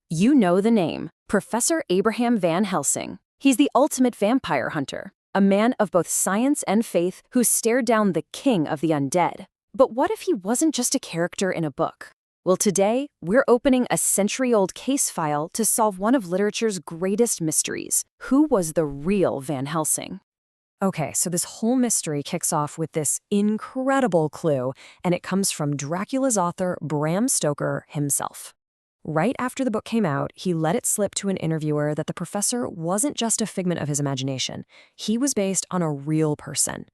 You know the name, Professor Abraham Van Helsing. He's the ultimate vampire hunter, a man of both science and faith who stared down the king of the undead. But what if he wasn't just a character in a book? Well, today, we're opening a century-old case file to solve one of literature's greatest mysteries. Who was the real Van Helsing? Okay, so this whole mystery kicks off with this incredible clue, and it comes from Dracula's author, Bram Stoker himself. Right after the book came out, he let it slip to an interviewer that the professor wasn't just a figment of his imagination. He was based on a real person.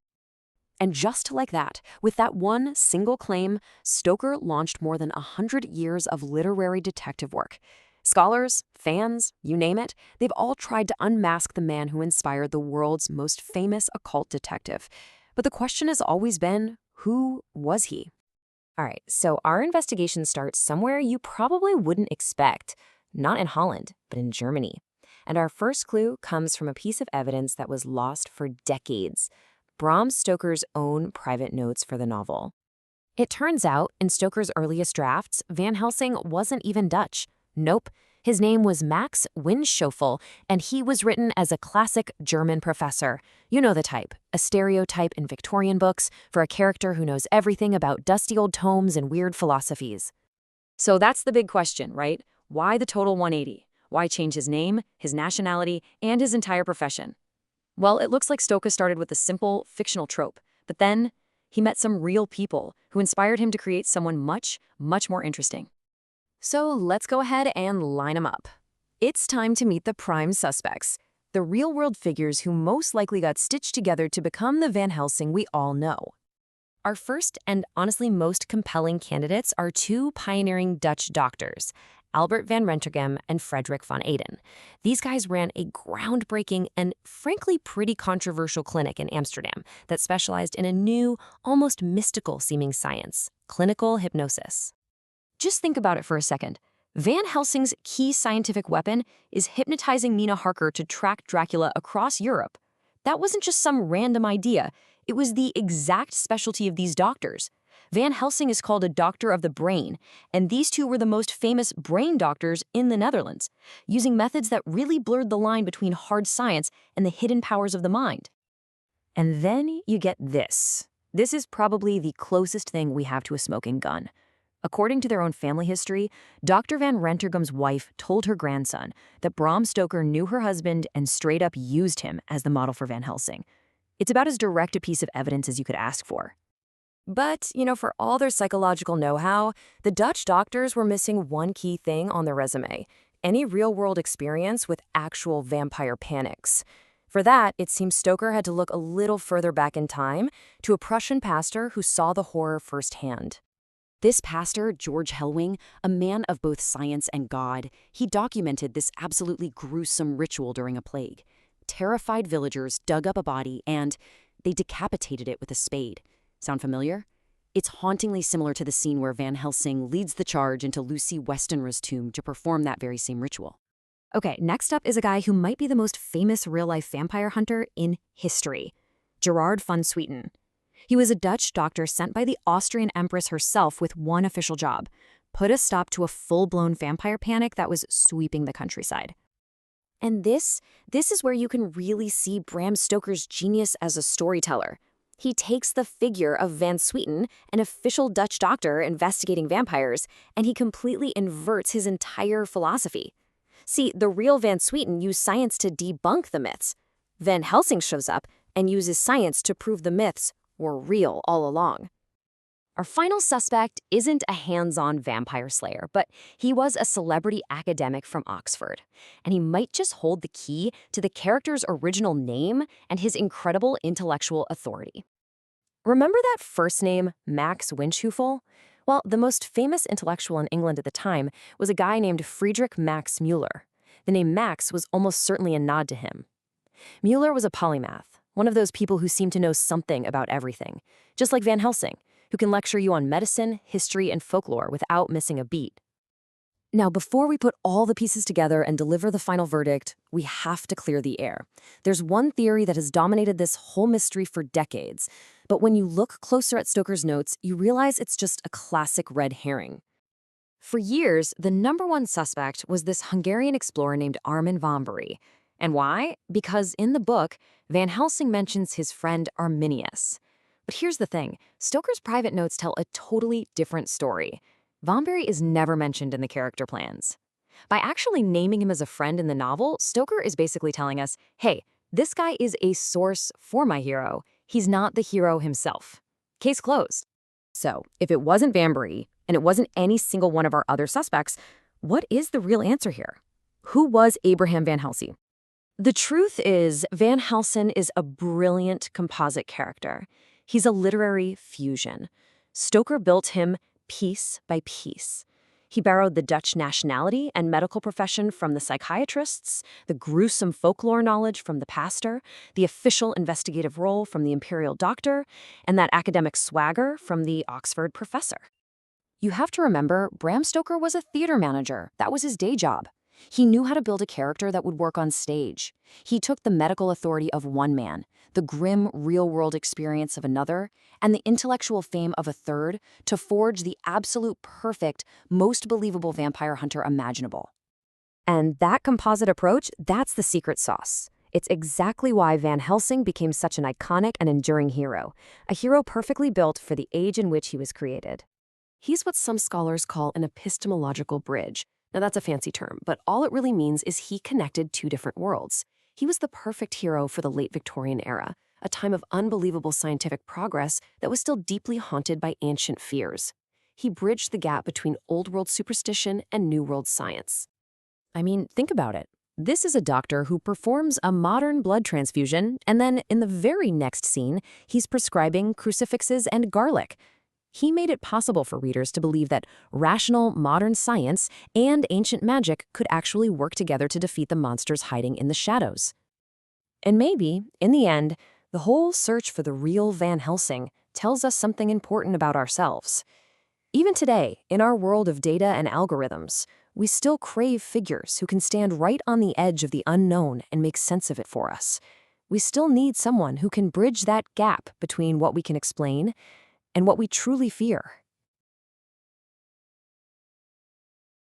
And just like that, with that one single claim, Stoker launched more than 100 years of literary detective work. Scholars, fans, you name it, they've all tried to unmask the man who inspired the world's most famous occult detective. But the question has always been, who was he? All right, so our investigation starts somewhere you probably wouldn't expect. Not in Holland, but in Germany. And our first clue comes from a piece of evidence that was lost for decades. Bram Stoker's own private notes for the novel. It turns out, in Stoker's earliest drafts, Van Helsing wasn't even Dutch. Nope. His name was Max Winschofel, and he was written as a classic German professor. You know the type, a stereotype in Victorian books for a character who knows everything about dusty old tomes and weird philosophies. So that's the big question, right? Why the total 180? Why change his name, his nationality, and his entire profession? Well, it looks like Stoker started with a simple, fictional trope, but then he met some real people who inspired him to create someone much, much more interesting. So let's go ahead and line them up. It's time to meet the prime suspects, the real-world figures who most likely got stitched together to become the Van Helsing we all know. Our first and honestly most compelling candidates are two pioneering Dutch doctors, Albert van Rentergem and Frederick van Eden. These guys ran a groundbreaking and frankly pretty controversial clinic in Amsterdam that specialized in a new, almost mystical-seeming science, clinical hypnosis. Just think about it for a second. Van Helsing's key scientific weapon is hypnotizing Nina Harker to track Dracula across Europe. That wasn't just some random idea. It was the exact specialty of these doctors. Van Helsing is called a doctor of the brain, and these two were the most famous brain doctors in the Netherlands, using methods that really blurred the line between hard science and the hidden powers of the mind. And then you get this. This is probably the closest thing we have to a smoking gun. According to their own family history, Dr. Van Rentergem's wife told her grandson that Bram Stoker knew her husband and straight up used him as the model for Van Helsing. It's about as direct a piece of evidence as you could ask for. But, for all their psychological know-how, the Dutch doctors were missing one key thing on their resume: any real-world experience with actual vampire panics. For that, it seems Stoker had to look a little further back in time to a Prussian pastor who saw the horror firsthand. This pastor, George Helwing, a man of both science and God, he documented this absolutely gruesome ritual during a plague. Terrified villagers dug up a body and they decapitated it with a spade. Sound familiar? It's hauntingly similar to the scene where Van Helsing leads the charge into Lucy Westenra's tomb to perform that very same ritual. Okay, next up is a guy who might be the most famous real-life vampire hunter in history, Gerard van Swieten. He was a Dutch doctor sent by the Austrian Empress herself with one official job: put a stop to a full-blown vampire panic that was sweeping the countryside. And this is where you can really see Bram Stoker's genius as a storyteller. He takes the figure of Van Swieten, an official Dutch doctor investigating vampires, and he completely inverts his entire philosophy. See, the real Van Swieten used science to debunk the myths. Van Helsing shows up and uses science to prove the myths were real all along. Our final suspect isn't a hands-on vampire slayer, but he was a celebrity academic from Oxford, and he might just hold the key to the character's original name and his incredible intellectual authority. Remember that first name, Max Winschofel? Well, the most famous intellectual in England at the time was a guy named Friedrich Max Müller. The name Max was almost certainly a nod to him. Müller was a polymath, one of those people who seem to know something about everything, just like Van Helsing, who can lecture you on medicine, history, and folklore without missing a beat. Now, before we put all the pieces together and deliver the final verdict, we have to clear the air. There's one theory that has dominated this whole mystery for decades, but when you look closer at Stoker's notes, you realize it's just a classic red herring. For years, the number one suspect was this Hungarian explorer named Armin van Bury. And why? Because in the book, Van Helsing mentions his friend Arminius. But here's the thing, Stoker's private notes tell a totally different story. Van Bury is never mentioned in the character plans. By actually naming him as a friend in the novel, Stoker is basically telling us, hey, this guy is a source for my hero. He's not the hero himself. Case closed. So, if it wasn't Van Bury, and it wasn't any single one of our other suspects, what is the real answer here? Who was Abraham Van Helsing? The truth is, Van Helsing is a brilliant composite character. He's a literary fusion. Stoker built him piece by piece. He borrowed the Dutch nationality and medical profession from the psychiatrists, the gruesome folklore knowledge from the pastor, the official investigative role from the imperial doctor, and that academic swagger from the Oxford professor. You have to remember, Bram Stoker was a theater manager. That was his day job. He knew how to build a character that would work on stage. He took the medical authority of one man, the grim real-world experience of another, and the intellectual fame of a third to forge the absolute perfect, most believable vampire hunter imaginable. And that composite approach, that's the secret sauce. It's exactly why Van Helsing became such an iconic and enduring hero, a hero perfectly built for the age in which he was created. He's what some scholars call an epistemological bridge. Now, that's a fancy term, but all it really means is he connected two different worlds. He was the perfect hero for the late Victorian era, a time of unbelievable scientific progress that was still deeply haunted by ancient fears. He bridged the gap between old-world superstition and new-world science. I mean, think about it. This is a doctor who performs a modern blood transfusion, and then in the very next scene, he's prescribing crucifixes and garlic. He made it possible for readers to believe that rational, modern science and ancient magic could actually work together to defeat the monsters hiding in the shadows. And maybe, in the end, the whole search for the real Van Helsing tells us something important about ourselves. Even today, in our world of data and algorithms, we still crave figures who can stand right on the edge of the unknown and make sense of it for us. We still need someone who can bridge that gap between what we can explain and what we truly fear.